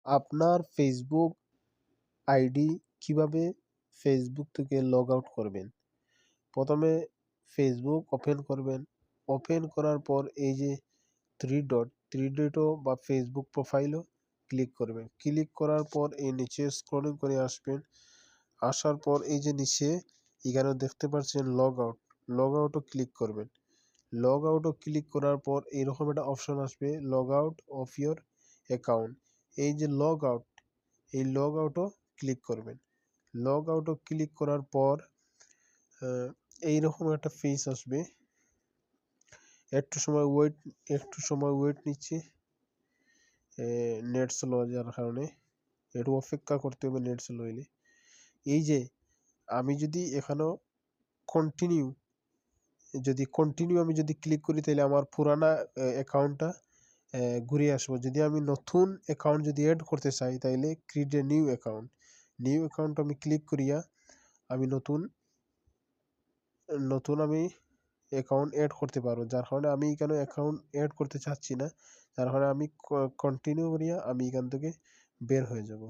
আপনার Facebook ID কিভাবে Facebook থেকে লগ আউট করবেন। প্রথমে ফেসবুক ওপেন করবেন। ওপেন করার পর এই যে থ্রি ডটও বা ফেসবুক প্রোফাইলও ক্লিক করবেন। ক্লিক করার পর এই নিচে স্ক্রলিং করে আসবেন। আসার পর এই যে নিচে এখানে দেখতে পাচ্ছেন লগ আউটও ক্লিক করবেন। লগ আউটও ক্লিক করার পর এরকম একটা অপশন আসবে, log out of your account. এই যে লগ আউট, এই লগ আউটও ক্লিক করবেন। লগ আউটও ক্লিক করার পর এইরকম একটা ফেস আসবে। একটু সময় ওয়েট নিচ্ছি, নেট স্লো যার কারণে একটু অপেক্ষা করতে হবে নেট স্লো হইলে। এই যে আমি যদি এখানেও কন্টিনিউ আমি যদি ক্লিক করি তাহলে আমার পুরানা অ্যাকাউন্টটা ঘুরে আসবো। যদি আমি নতুন অ্যাকাউন্ট যদি অ্যাড করতে চাই তাহলে ক্রিয়েট এ নিউ অ্যাকাউন্ট আমি ক্লিক করিয়া আমি নতুন আমি অ্যাকাউন্ট অ্যাড করতে পারবো। যার কারণে আমি এখানে অ্যাকাউন্ট অ্যাড করতে চাচ্ছি না, যার কারণে আমি কন্টিনিউ করিয়া আমি এখান থেকে বের হয়ে যাব।